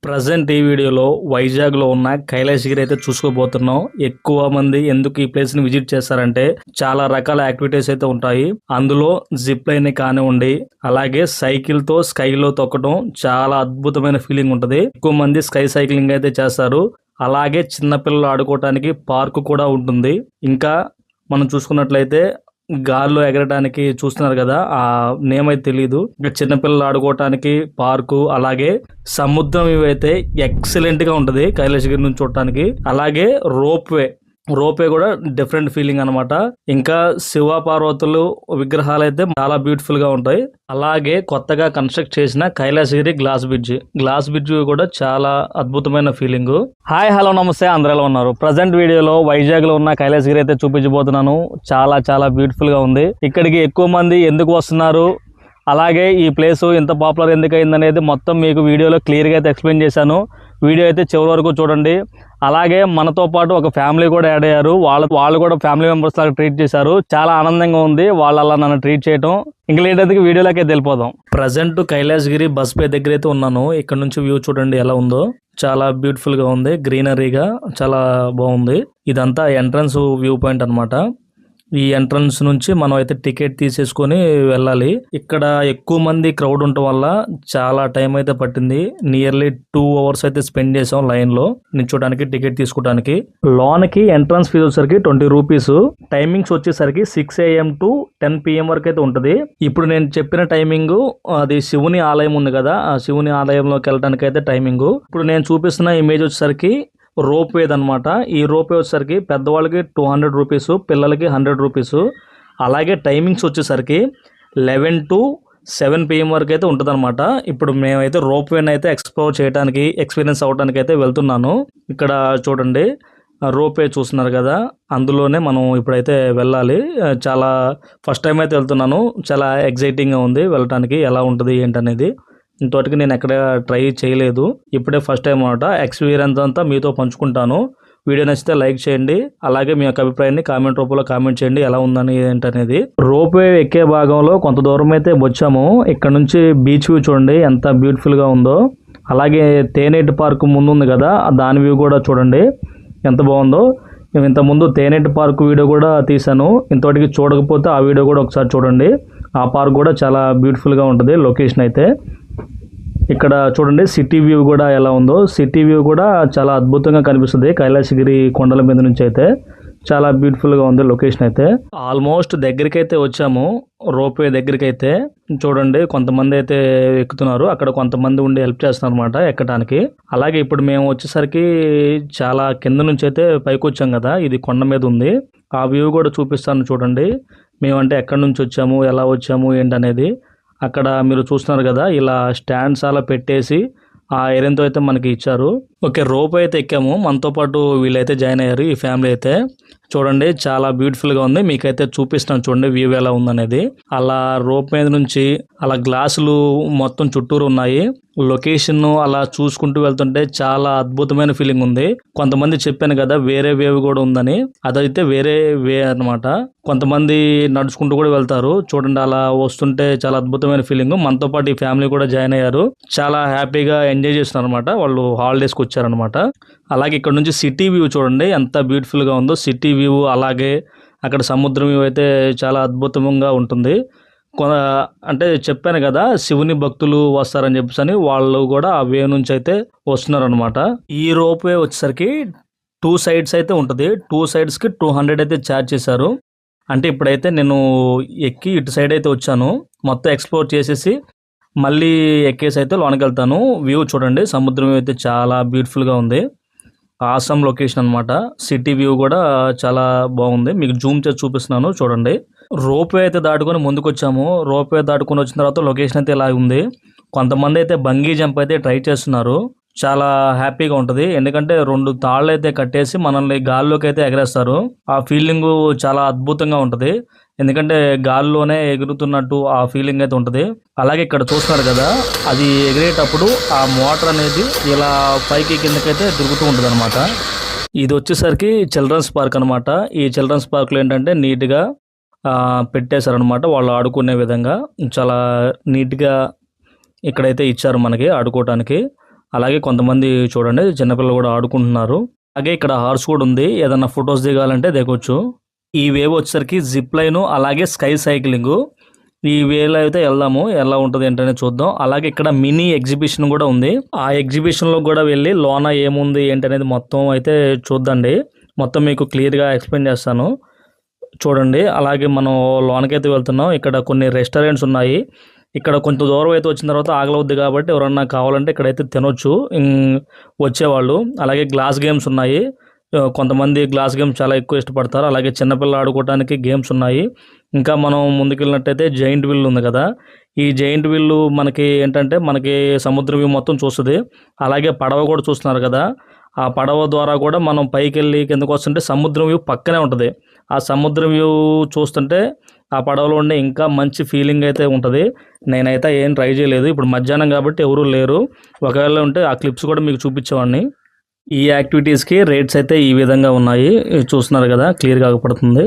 Present ఈ వీడియోలో వైజాగ్లో ఉన్న కైలాసగిరి అయితే చూసుకోబోతున్నాం. ఎక్కువ మంది ఎందుకు ఈ ప్లేస్ ని విజిట్ చేస్తారంటే చాలా రకాల యాక్టివిటీస్ అయితే ఉంటాయి. అందులో జిప్ లైన్ కానివ్వండి, అలాగే సైకిల్ తో స్కైలో తొక్కడం చాలా అద్భుతమైన ఫీలింగ్ ఉంటుంది. ఎక్కువ మంది స్కై సైక్లింగ్ అయితే చేస్తారు. అలాగే చిన్నపిల్లలు ఆడుకోవటానికి పార్క్ కూడా ఉంటుంది. ఇంకా మనం చూసుకున్నట్లయితే గాల్లో ఎగరడానికి చూస్తున్నారు కదా, ఆ నేమ్ అయితే తెలీదు. ఇంకా చిన్నపిల్లలు ఆడుకోవటానికి పార్కు, అలాగే సముద్రం ఇవైతే ఎక్సలెంట్ గా ఉంటది కైలాసగిరి నుంచి చూడటానికి. అలాగే రోప్ వే కూడా డిఫరెంట్ ఫీలింగ్ అనమాట. ఇంకా శివ పార్వతులు విగ్రహాలు అయితే చాలా బ్యూటిఫుల్ గా ఉంటాయి. అలాగే కొత్తగా కన్స్ట్రక్ట్ చేసిన కైలాసగిరి గ్లాస్ బ్రిడ్జ్ కూడా చాలా అద్భుతమైన ఫీలింగ్. హాయ్ హలో నమస్తే, అందరూ ఎలా ఉన్నారు? ప్రజెంట్ వీడియోలో వైజాగ్ లో ఉన్న కైలాసగిరి అయితే చూపించబోతున్నాను. చాలా చాలా బ్యూటిఫుల్ గా ఉంది. ఇక్కడికి ఎక్కువ మంది ఎందుకు వస్తున్నారు, అలాగే ఈ ప్లేస్ ఇంత పాపులర్ ఎందుకు అయింది అనేది మొత్తం మీకు వీడియోలో క్లియర్గా అయితే ఎక్స్ప్లెయిన్ చేశాను. వీడియో అయితే చివరి వరకు చూడండి. అలాగే మనతో పాటు ఒక ఫ్యామిలీ కూడా యాడ్ అయ్యారు. వాళ్ళు కూడా ఫ్యామిలీ మెంబర్స్ లాగా ట్రీట్ చేశారు. చాలా ఆనందంగా ఉంది వాళ్ళు అలా నన్ను ట్రీట్ చేయడం. ఇంకా లేదంటే వీడియోలోకి వెళ్ళిపోదాం. ప్రజెంట్ కైలాసగిరి బస్ పే దగ్గర అయితే ఉన్నాను. ఇక్కడ నుంచి వ్యూ చూడండి ఎలా ఉందో. చాలా బ్యూటిఫుల్ గా ఉంది, గ్రీనరీగా చాలా బాగుంది. ఇదంతా ఎంట్రన్స్ వ్యూ పాయింట్ అనమాట. ఈ ఎంట్రన్స్ నుంచి మనం అయితే టికెట్ తీసేసుకొని వెళ్ళాలి. ఇక్కడ ఎక్కువ మంది క్రౌడ్ ఉండటం వల్ల చాలా టైం అయితే పట్టింది. నియర్లీ 2 hours అయితే స్పెండ్ చేసాం లైన్ లో నిల్చోడానికి, టికెట్ తీసుకోవడానికి. లోన్కి ఎంట్రన్స్ ఫీజు వచ్చేసరికి 20 రూపీస్. టైమింగ్స్ వచ్చేసరికి 6 AM to 10 PM వరకు అయితే ఉంటుంది. ఇప్పుడు నేను చెప్పిన టైమింగ్ అది శివుని ఆలయం ఉంది కదా, ఆ శివుని ఆలయంలోకి వెళ్ళడానికి అయితే టైమింగ్. ఇప్పుడు నేను చూపిస్తున్న ఇమేజ్ వచ్చేసరికి రోప్ వే అనమాట. ఈ రోప్ వే వచ్చేసరికి పెద్దవాళ్ళకి 200 రూపీస్, పిల్లలకి 100 రూపీస్. అలాగే టైమింగ్స్ వచ్చేసరికి 11 to 7 PM వరకు అయితే ఉంటుంది అనమాట. ఇప్పుడు మేమైతే రోప్ వేని అయితే ఎక్స్ప్లోర్ చేయడానికి, ఎక్స్పీరియన్స్ అవ్వడానికి అయితే వెళ్తున్నాను. ఇక్కడ చూడండి రోప్ వే చూస్తున్నారు కదా, అందులోనే మనం ఇప్పుడైతే వెళ్ళాలి. చాలా ఫస్ట్ టైం అయితే వెళ్తున్నాను. చాలా ఎగ్జైటింగ్గా ఉంది వెళ్ళటానికి. ఎలా ఉంటుంది ఏంటనేది ఇంతవరకు నేను ఎక్కడ ట్రై చేయలేదు, ఇప్పుడే ఫస్ట్ టైం అనమాట. ఎక్స్పీరియన్స్ అంతా మీతో పంచుకుంటాను. వీడియో నచ్చితే లైక్ చేయండి. అలాగే మీ యొక్క అభిప్రాయాన్ని కామెంట్ రూపంలో కామెంట్ చేయండి ఎలా ఉందని ఏంటనేది. రోప్ వే ఎక్కే భాగంలో కొంత దూరం అయితే వచ్చాము. ఇక్కడ నుంచి బీచ్ వ్యూ చూడండి ఎంత బ్యూటిఫుల్ గా ఉందో. అలాగే తేనెటి పార్క్ ముందు ఉంది కదా, దాని వ్యూ కూడా చూడండి ఎంత బాగుందో. మేము ఇంతకుముందు తేనెటి పార్క్ వీడియో కూడా తీసాను. ఇంతవరకు చూడకపోతే ఆ వీడియో కూడా ఒకసారి చూడండి. ఆ పార్క్ కూడా చాలా బ్యూటిఫుల్ గా ఉంటుంది లొకేషన్ అయితే. ఇక్కడ చూడండి సిటీ వ్యూ కూడా ఎలా ఉందో. సిటీ వ్యూ కూడా చాలా అద్భుతంగా కనిపిస్తుంది కైలాసగిరి కొండల మీద నుంచి అయితే. చాలా బ్యూటిఫుల్ గా ఉంది లొకేషన్ అయితే. ఆల్మోస్ట్ దగ్గరికి అయితే వచ్చాము, రోప్ వే దగ్గరికి అయితే. చూడండి కొంతమంది అయితే ఎక్కుతున్నారు, అక్కడ కొంతమంది ఉండి హెల్ప్ చేస్తున్నారు అనమాట ఎక్కడానికి. అలాగే ఇప్పుడు మేము వచ్చేసరికి చాలా కింద నుంచి అయితే పైకి వచ్చాం కదా, ఇది కొండ మీద ఉంది. ఆ వ్యూ కూడా చూపిస్తాను చూడండి. మేమంటే ఎక్కడి నుంచి వచ్చాము, ఎలా వచ్చాము ఏంటనేది. అక్కడ మీరు చూస్తున్నారు కదా, ఇలా స్టాండ్స్ అలా పెట్టేసి ఆ ఐరన్తో అయితే మనకి ఇచ్చారు. ఓకే, రోప్ అయితే ఎక్కాము. మనతో పాటు వీళ్ళైతే జాయిన్ అయ్యారు ఈ ఫ్యామిలీ అయితే. చూడండి చాలా బ్యూటిఫుల్ గా ఉంది. మీకైతే చూపిస్తాను చూడండి వ్యూ ఎలా ఉందనేది. అలా రోప్ మీద నుంచి అలా గ్లాసులు మొత్తం చుట్టూరు ఉన్నాయి. లొకేషన్ అలా చూసుకుంటూ వెళ్తుంటే చాలా అద్భుతమైన ఫీలింగ్ ఉంది. కొంతమంది చెప్పాను కదా వేరే వేవ్ కూడా ఉందని, అదైతే వేరే వే అనమాట. కొంతమంది నడుచుకుంటూ కూడా వెళ్తారు. చూడండి అలా వస్తుంటే చాలా అద్భుతమైన ఫీలింగ్. మనతో పాటు ఈ ఫ్యామిలీ కూడా జాయిన్ అయ్యారు. చాలా హ్యాపీగా ఎంజాయ్ చేస్తున్నారు అనమాట. వాళ్ళు హాలిడేస్కి వచ్చారనమాట. అలాగే ఇక్కడ నుంచి సిటీ వ్యూ చూడండి ఎంత బ్యూటిఫుల్ గా ఉందో. సిటీ వ్యూ, అలాగే అక్కడ సముద్రం వ్యూ అయితే చాలా అద్భుతంగా ఉంటుంది. అంటే చెప్పాను కదా శివుని భక్తులు వస్తారని చెప్పేసి, వాళ్ళు కూడా ఆ వే నుంచి అయితే వస్తున్నారు అనమాట. ఈ రోప్ వే వచ్చేసరికి 2 sides అయితే ఉంటుంది. 2 sidesకి 200 అయితే ఛార్జ్ చేశారు. అంటే ఇప్పుడైతే నేను ఎక్కి ఇటు సైడ్ అయితే వచ్చాను. మొత్తం ఎక్స్ప్లోర్ చేసేసి మళ్ళీ ఎక్కేసి అయితే లోనికి వెళ్తాను. వ్యూ చూడండి, సముద్రం వ్యూ అయితే చాలా బ్యూటిఫుల్గా ఉంది. ఆసమ్ లొకేషన్ అనమాట. సిటీ వ్యూ కూడా చాలా బాగుంది. మీకు జూమ్ చేసి చూపిస్తున్నాను చూడండి. రోప్ వే అయితే దాటుకొని ముందుకు వచ్చాము. రోప్ వే దాటుకొని వచ్చిన తర్వాత లొకేషన్ అయితే ఇలా ఉంది. కొంతమంది అయితే బంగీ జంప్ అయితే ట్రై చేస్తున్నారు. చాలా హ్యాపీగా ఉంటుంది. ఎందుకంటే 2 తాళ్ళు అయితే కట్టేసి మనల్ని గాల్లోకి అయితే ఎగరేస్తారు. ఆ ఫీలింగ్ చాలా అద్భుతంగా ఉంటుంది. ఎందుకంటే గాల్లోనే ఎగురుతున్నట్టు ఆ ఫీలింగ్ అయితే ఉంటుంది. అలాగే ఇక్కడ చూస్తున్నారు కదా, అది ఎగిరేటప్పుడు ఆ మోటార్ అనేది ఇలా పైకి కిందకైతే తిరుగుతూ ఉంటుంది అనమాట. ఇది వచ్చేసరికి చిల్డ్రన్స్ పార్క్ అనమాట. ఈ చిల్డ్రన్స్ పార్క్లో ఏంటంటే నీట్గా పెట్టేశారనమాట వాళ్ళు ఆడుకునే విధంగా. చాలా నీట్గా ఇక్కడైతే ఇచ్చారు మనకి ఆడుకోవటానికి. అలాగే కొంతమంది చూడండి చిన్నపిల్లలు కూడా ఆడుకుంటున్నారు. అలాగే ఇక్కడ హార్స్ కూడా ఉంది. ఏదన్నా ఫొటోస్ దిగాలంటే దిగొచ్చు. ఈ వేవ్ వచ్చేసరికి జిప్ లైన్ అలాగే స్కై సైక్లింగ్. ఈ వేలో అయితే వెళ్దాము. ఎలా ఉంటుంది ఏంటనేది చూద్దాం. అలాగే ఇక్కడ మినీ ఎగ్జిబిషన్ కూడా ఉంది. ఆ ఎగ్జిబిషన్లో కూడా వెళ్ళి లోన ఏముంది ఏంటనేది మొత్తం అయితే చూద్దండి. మొత్తం మీకు క్లియర్గా ఎక్స్ప్లెయిన్ చేస్తాను చూడండి. అలాగే మనం లోనకైతే వెళ్తున్నాం. ఇక్కడ కొన్ని రెస్టారెంట్స్ ఉన్నాయి. ఇక్కడ కొంత దూరం అయితే వచ్చిన తర్వాత ఆగలవుద్ది కాబట్టి ఎవరన్నా కావాలంటే ఇక్కడైతే తినొచ్చు వచ్చేవాళ్ళు. అలాగే గ్లాస్ గేమ్స్ ఉన్నాయి. కొంతమంది గ్లాస్ గేమ్స్ చాలా ఎక్కువ ఇష్టపడతారు. అలాగే చిన్నపిల్లలు ఆడుకోవడానికి గేమ్స్ ఉన్నాయి. ఇంకా మనం ముందుకెళ్ళినట్టయితే జైంట్ వీల్ ఉంది కదా. ఈ జైంట్ వీల్ మనకి ఏంటంటే మనకి సముద్ర వ్యూ మొత్తం చూస్తుంది. అలాగే పడవ కూడా చూస్తున్నారు కదా. ఆ పడవ ద్వారా కూడా మనం పైకి వెళ్ళి కిందకు వస్తుంటే సముద్రం వ్యూ పక్కనే ఉంటుంది. ఆ సముద్రం వ్యూ చూస్తుంటే ఆ పడవలో ఉండే ఇంకా మంచి ఫీలింగ్ అయితే ఉంటుంది. నేనైతే ఏం ట్రై చేయలేదు. ఇప్పుడు మధ్యాహ్నం కాబట్టి ఎవరూ లేరు. ఒకవేళ ఉంటే ఆ క్లిప్స్ కూడా మీకు చూపించేవాడిని. ఈ యాక్టివిటీస్కి రేట్స్ అయితే ఈ విధంగా ఉన్నాయి. చూస్తున్నారు కదా, క్లియర్గా పడుతుంది.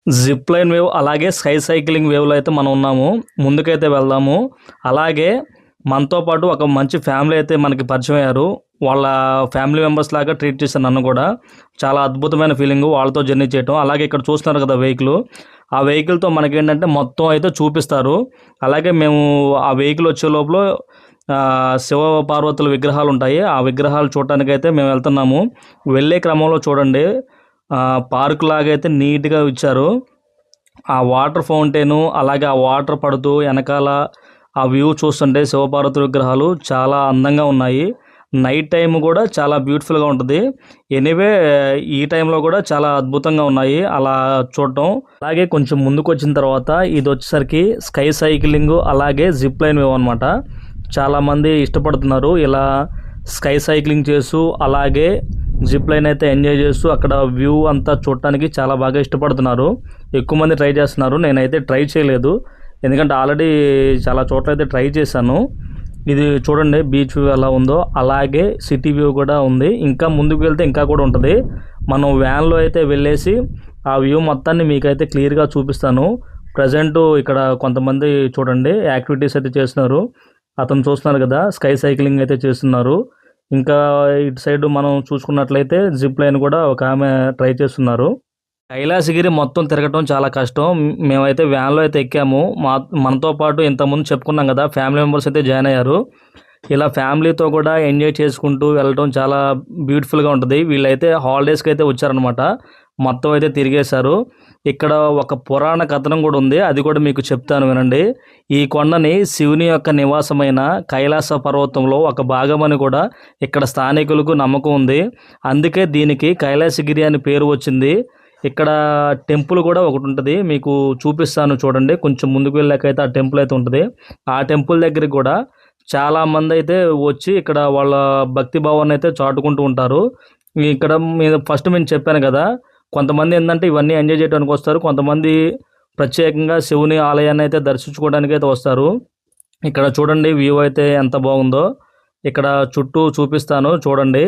జిప్ లైన్ వేవ్ అలాగే స్కై సైక్లింగ్ వేవ్లో అయితే మనం ఉన్నాము. ముందుకైతే వెళ్దాము. అలాగే మనతో పాటు ఒక మంచి ఫ్యామిలీ అయితే మనకి పరిచయం అయ్యారు. వాళ్ళ ఫ్యామిలీ మెంబర్స్ లాగా ట్రీట్ చేశాను నన్ను కూడా. చాలా అద్భుతమైన ఫీలింగ్ వాళ్ళతో జర్నీ చేయటం. అలాగే ఇక్కడ చూస్తున్నారు కదా వెహికల్. ఆ వెహికల్తో మనకేంటంటే మొత్తం అయితే చూపిస్తారు. అలాగే మేము ఆ వెహికల్ వచ్చే లోపల శివ పార్వతుల విగ్రహాలు ఉంటాయి. ఆ విగ్రహాలు చూడటానికి అయితే మేము వెళ్తున్నాము. వెళ్ళే క్రమంలో చూడండి పార్క్ లాగా అయితే నీట్గా ఇచ్చారు. ఆ వాటర్ ఫౌంటైను అలాగే ఆ వాటర్ పడుతూ వెనకాల ఆ వ్యూ చూస్తుంటే శివపార్వతుల విగ్రహాలు చాలా అందంగా ఉన్నాయి. నైట్ టైం కూడా చాలా బ్యూటిఫుల్గా ఉంటుంది. ఎనీవే ఈ టైంలో కూడా చాలా అద్భుతంగా ఉన్నాయి అలా చూడటం. అలాగే కొంచెం ముందుకు వచ్చిన తర్వాత ఇది వచ్చేసరికి స్కై సైక్లింగ్ అలాగే జిప్ లైన్ వేవ్ అనమాట. చాలామంది ఇష్టపడుతున్నారు ఇలా స్కై సైక్లింగ్ చేస్తూ అలాగే జిప్ లైన్ అయితే ఎంజాయ్ చేస్తూ అక్కడ వ్యూ అంతా చూడటానికి చాలా బాగా ఇష్టపడుతున్నారు. ఎక్కువ మంది ట్రై చేస్తున్నారు. నేనైతే ట్రై చేయలేదు, ఎందుకంటే ఆల్రెడీ చాలా చోట్ల అయితే ట్రై చేశాను. ఇది చూడండి బీచ్ వ్యూ ఎలా ఉందో అలాగే సిటీ వ్యూ కూడా ఉంది. ఇంకా ముందుకు వెళ్తే ఇంకా కూడా ఉంటుంది. మనం వ్యాన్లో అయితే వెళ్ళేసి ఆ వ్యూ మొత్తాన్ని మీకైతే క్లియర్గా చూపిస్తాను. ప్రజెంట్ ఇక్కడ కొంతమంది చూడండి యాక్టివిటీస్ అయితే చేస్తున్నారు. అతను చూస్తున్నారు కదా స్కై సైక్లింగ్ అయితే చేస్తున్నారు. ఇంకా ఇటు సైడ్ మనం చూసుకున్నట్లయితే జిప్ లైన్ కూడా ఒక ఆమె ట్రై చేస్తున్నారు. కైలాసగిరి మొత్తం తిరగటం చాలా కష్టం. మేమైతే వ్యాన్లో అయితే ఎక్కాము. మనతో పాటు ఇంతకుముందు చెప్పుకున్నాం కదా ఫ్యామిలీ మెంబర్స్ అయితే జాయిన్ అయ్యారు. ఇలా ఫ్యామిలీతో కూడా ఎంజాయ్ చేసుకుంటూ వెళ్ళటం చాలా బ్యూటిఫుల్గా ఉంటుంది. వీళ్ళైతే హాలిడేస్కి అయితే వచ్చారనమాట. మొత్తం అయితే తిరిగేశారు. ఇక్కడ ఒక పురాణ కథనం కూడా ఉంది, అది కూడా మీకు చెప్తాను వినండి. ఈ కొండని శివుని యొక్క నివాసమైన కైలాస పర్వతంలో ఒక భాగమని కూడా ఇక్కడ స్థానికులకు నమ్మకం ఉంది. అందుకే దీనికి కైలాసగిరి అని పేరు వచ్చింది. ఇక్కడ టెంపుల్ కూడా ఒకటి ఉంటుంది, మీకు చూపిస్తాను చూడండి. కొంచెం ముందుకు వెళ్ళాకైతే ఆ టెంపుల్ అయితే ఉంటుంది. ఆ టెంపుల్ దగ్గరికి కూడా చాలామంది అయితే వచ్చి ఇక్కడ వాళ్ళ భక్తి భావాన్ని అయితే చాటుకుంటూ ఉంటారు. ఇక్కడ ఫస్ట్ నేను చెప్పాను కదా, కొంతమంది ఏంటంటే ఇవన్నీ ఎంజాయ్ చేయడానికి వస్తారు. కొంతమంది ప్రత్యేకంగా శివుని ఆలయాన్ని అయితే దర్శించుకోవడానికి అయితే వస్తారు. ఇక్కడ చూడండి వ్యూ అయితే ఎంత బాగుందో. ఇక్కడ చుట్టూ చూపిస్తాను చూడండి.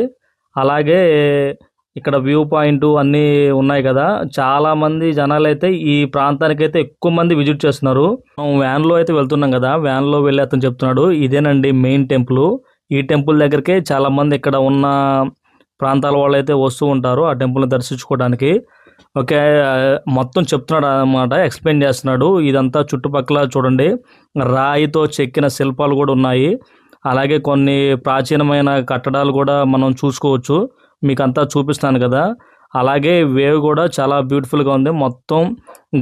అలాగే ఇక్కడ వ్యూ పాయింట్ అన్నీ ఉన్నాయి కదా. చాలామంది జనాలు అయితే ఈ ప్రాంతానికి అయితే ఎక్కువ మంది విజిట్ చేస్తున్నారు. మనం వ్యాన్లో అయితే వెళ్తున్నాం కదా, వ్యాన్లో వెళ్ళి అతను చెప్తున్నాడు ఇదేనండి మెయిన్ టెంపుల్. ఈ టెంపుల్ దగ్గరికి చాలామంది ఇక్కడ ఉన్న ప్రాంతాల వాళ్ళు అయితే వస్తూ ఉంటారు ఆ టెంపుల్ని దర్శించుకోవడానికి. ఓకే, మొత్తం చెప్తున్నాడు అన్నమాట, ఎక్స్ప్లెయిన్ చేస్తున్నాడు. ఇదంతా చుట్టుపక్కల చూడండి రాయితో చెక్కిన శిల్పాలు కూడా ఉన్నాయి. అలాగే కొన్ని ప్రాచీనమైన కట్టడాలు కూడా మనం చూసుకోవచ్చు. మీకు అంతా చూపిస్తాను కదా. అలాగే వేవ్ కూడా చాలా బ్యూటిఫుల్గా ఉంది. మొత్తం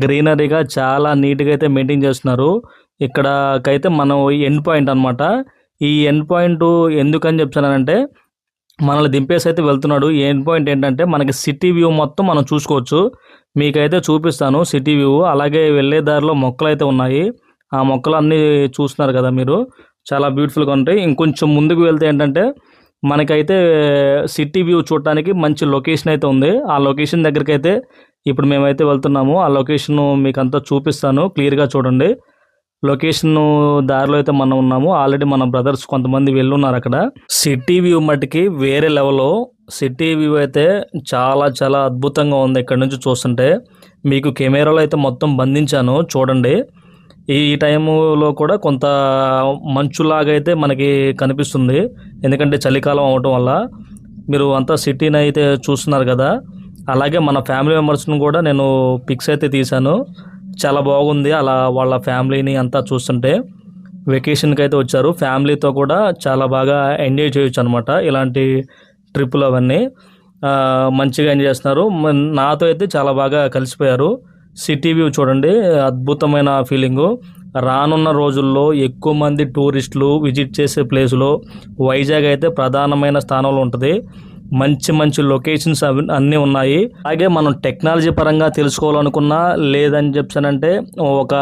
గ్రీనరీగా చాలా నీట్గా అయితే మెయింటైన్ చేస్తున్నారు. ఇక్కడకైతే మనం ఎండ్ పాయింట్ అనమాట. ఈ ఎండ్ పాయింట్ ఎందుకని చెప్తున్నానంటే మనల్ని దింపేసి అయితే వెళ్తున్నాడు. ఎండ్ పాయింట్ ఏంటంటే మనకి సిటీ వ్యూ మొత్తం మనం చూసుకోవచ్చు. మీకైతే చూపిస్తాను సిటీ వ్యూ. అలాగే వెళ్ళే దారిలో మొక్కలు అయితే ఉన్నాయి. ఆ మొక్కలు అన్నీ చూస్తున్నారు కదా మీరు, చాలా బ్యూటిఫుల్గా ఉంటాయి. ఇంకొంచెం ముందుకు వెళ్తే ఏంటంటే మనకైతే సిటీ వ్యూ చూడటానికి మంచి లొకేషన్ అయితే ఉంది. ఆ లొకేషన్ దగ్గరికి అయితే ఇప్పుడు మేమైతే వెళ్తున్నాము. ఆ లొకేషన్ మీకు అంతా చూపిస్తాను, క్లియర్గా చూడండి. లొకేషన్ దారిలో అయితే మనం ఉన్నాము. ఆల్రెడీ మన బ్రదర్స్ కొంతమంది వెళ్ళున్నారు అక్కడ. సిటీ వ్యూ మట్టుకి వేరే లెవెల్లో. సిటీ వ్యూ అయితే చాలా చాలా అద్భుతంగా ఉంది. ఇక్కడ నుంచి చూస్తుంటే మీకు కెమెరాలో అయితే మొత్తం బంధించాను చూడండి. ఈ టైంలో కూడా కొంత మంచులాగా అయితే మనకి కనిపిస్తుంది, ఎందుకంటే చలికాలం అవటం వల్ల. మీరు అంతా సిటీని అయితే చూస్తున్నారు కదా, అలాగే మన ఫ్యామిలీ మెంబర్స్ని కూడా నేను పిక్స్ అయితే తీశాను. చాలా బాగుంది అలా వాళ్ళ ఫ్యామిలీని అంతా చూస్తుంటే. వెకేషన్కి అయితే వచ్చారు, ఫ్యామిలీతో కూడా చాలా బాగా ఎంజాయ్ చేయొచ్చు అనమాట. ఇలాంటి ట్రిప్పులు అవన్నీ మంచిగా ఎంజాయ్ చేస్తున్నారు. నాతో అయితే చాలా బాగా కలిసిపోయారు. సిటీ వ్యూ చూడండి, అద్భుతమైన ఫీలింగు. రానున్న రోజుల్లో ఎక్కువ మంది టూరిస్టులు విజిట్ చేసే ప్లేస్లో వైజాగ్ అయితే ప్రధానమైన స్థానంలో ఉంటుంది. మంచి మంచి లొకేషన్స్ అన్నీ ఉన్నాయి. అలాగే మనం టెక్నాలజీ పరంగా తెలుసుకోవాలనుకున్నా, లేదని చెప్పానంటే ఒక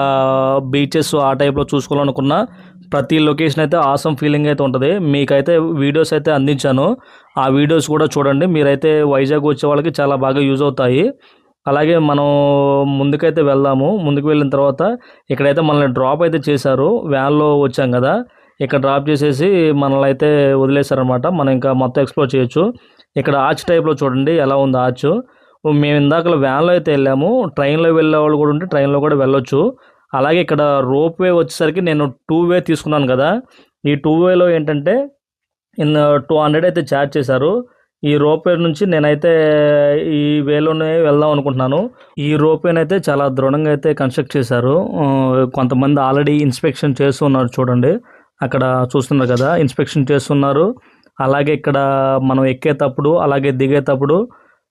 బీచెస్ ఆ టైప్లో చూసుకోవాలనుకున్నా, ప్రతి లొకేషన్ అయితే ఆసమ్ ఫీలింగ్ అయితే ఉంటుంది. మీకైతే వీడియోస్ అయితే అందించాను, ఆ వీడియోస్ కూడా చూడండి. మీరైతే వైజాగ్ వచ్చే వాళ్ళకి చాలా బాగా యూజ్ అవుతాయి. అలాగే మనం ముందుకైతే వెళ్దాము. ముందుకు వెళ్ళిన తర్వాత ఇక్కడైతే మనల్ని డ్రాప్ అయితే చేశారు, వ్యాన్లో వచ్చాం కదా, ఇక్కడ డ్రాప్ చేసేసి మనల్ని అయితే వదిలేశారనమాట. మనం ఇంకా మొత్తం ఎక్స్ప్లోర్ చేయొచ్చు. ఇక్కడ ఆర్చ్ టైప్లో చూడండి ఎలా ఉంది ఆర్చ్. మేము ఇందాక వ్యాన్లో అయితే వెళ్ళాము, ట్రైన్లో వెళ్ళే వాళ్ళు కూడా ఉంటే ట్రైన్లో కూడా వెళ్ళొచ్చు. అలాగే ఇక్కడ రోప్ వే వచ్చేసరికి నేను 2 వే తీసుకున్నాను కదా, ఈ 2 వేలో ఏంటంటే 200 అయితే ఛార్జ్ చేశారు. ఈ రోప్ వే నుంచి నేనైతే ఈ వేలోనే వెళ్దాం అనుకుంటున్నాను. ఈ రోప్ వేని అయితే చాలా దృఢంగా అయితే కన్స్ట్రక్ట్ చేశారు. కొంతమంది ఆల్రెడీ ఇన్స్పెక్షన్ చేస్తున్నారు చూడండి, అక్కడ చూస్తున్నారు కదా, ఇన్స్పెక్షన్ చేస్తున్నారు. అలాగే ఇక్కడ మనం ఎక్కేటప్పుడు అలాగే దిగేటప్పుడు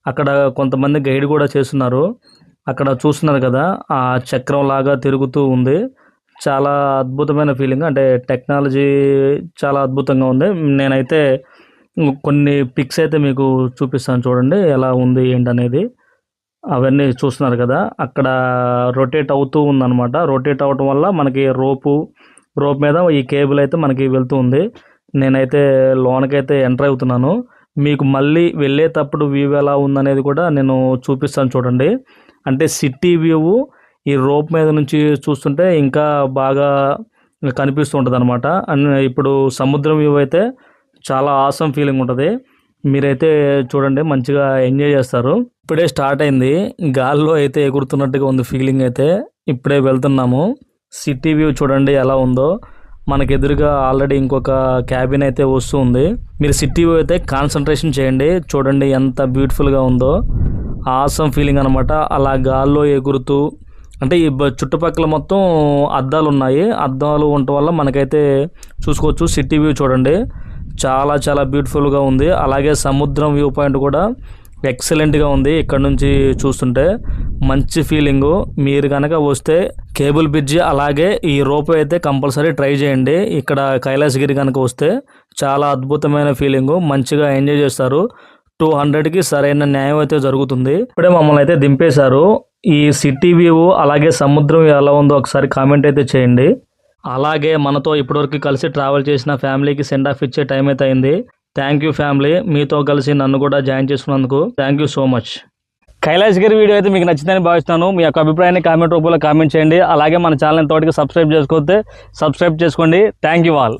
అక్కడ కొంతమంది గైడ్ కూడా చేస్తున్నారు. అక్కడ చూస్తున్నారు కదా, ఆ చక్రం లాగా తిరుగుతూ ఉంది. చాలా అద్భుతమైన ఫీలింగ్, అంటే టెక్నాలజీ చాలా అద్భుతంగా ఉంది. నేనైతే కొన్ని పిక్స్ అయితే మీకు చూపిస్తాను చూడండి ఎలా ఉంది ఏంటనేది. అవన్నీ చూస్తున్నారు కదా, అక్కడ రొటేట్ అవుతూ ఉందన్నమాట. రొటేట్ అవటం వల్ల మనకి రోప్ మీద ఈ కేబుల్ అయితే మనకి వెళ్తూ ఉంది. నేనైతే లోనకైతే ఎంటర్ అవుతున్నాను. మీకు మళ్ళీ వెళ్ళేటప్పుడు వ్యూ ఎలా ఉందనేది కూడా నేను చూపిస్తాను చూడండి. అంటే సిటీ వ్యూ ఈ రోప్ మీద నుంచి చూస్తుంటే ఇంకా బాగా కనిపిస్తూ ఉంటుంది అనమాట. అండ్ ఇప్పుడు సముద్రం వ్యూ అయితే చాలా ఆసమ్ ఫీలింగ్ ఉంటుంది. మీరైతే చూడండి, మంచిగా ఎంజాయ్ చేస్తారు. ఇప్పుడే స్టార్ట్ అయింది, గాల్లో అయితే ఎగురుతున్నట్టుగా ఉంది ఫీలింగ్ అయితే. ఇప్పుడే వెళ్తున్నాము. సిటీ వ్యూ చూడండి ఎలా ఉందో. మనకు ఎదురుగా ఆల్రెడీ ఇంకొక క్యాబిన్ అయితే వస్తూ ఉంది. మీరు సిటీ వ్యూ అయితే కాన్సన్ట్రేషన్ చేయండి, చూడండి ఎంత బ్యూటిఫుల్గా ఉందో. ఆసమ్ ఫీలింగ్ అనమాట. అలా గాల్లో ఎగురుతూ, అంటే ఈ చుట్టుపక్కల మొత్తం అద్దాలు ఉన్నాయి, అద్దాలు ఉండటం వల్ల మనకైతే చూసుకోవచ్చు. సిటీ వ్యూ చూడండి, చాలా చాలా బ్యూటిఫుల్గా ఉంది. అలాగే సముద్రం వ్యూ పాయింట్ కూడా ఎక్సలెంట్గా ఉంది. ఇక్కడ నుంచి చూస్తుంటే మంచి ఫీలింగు. మీరు కనుక వస్తే కేబుల్ బ్రిడ్జి అలాగే ఈ రోప్ అయితే కంపల్సరీ ట్రై చేయండి. ఇక్కడ కైలాసగిరి కనుక వస్తే చాలా అద్భుతమైన ఫీలింగు, మంచిగా ఎంజాయ్ చేస్తారు. 200కి సరైన న్యాయం అయితే జరుగుతుంది. ఇప్పుడే మమ్మల్ని అయితే దింపేశారు. ఈ సిటీ వ్యూ అలాగే సముద్రం ఎలా ఉందో ఒకసారి కామెంట్ అయితే చేయండి. అలాగే మనతో ఇప్పటివరకు కలిసి ట్రావెల్ చేసిన ఫ్యామిలీకి సెండ్ ఆఫ్ ఇచ్చే టైం అయితే అయింది. థ్యాంక్ యూ ఫ్యామిలీ, మీతో కలిసి నన్ను కూడా జాయిన్ చేసుకున్నందుకు thank you so much. Kailasagiri video అయితే మీకు నచ్చిందని భావిస్తున్నాను. మీ యొక్క అభిప్రాయాన్ని కామెంట్ రూపంలో కామెంట్ చేయండి. అలాగే మన ఛానల్ తోటికి సబ్స్క్రైబ్ చేసుకోండి. Thank you all.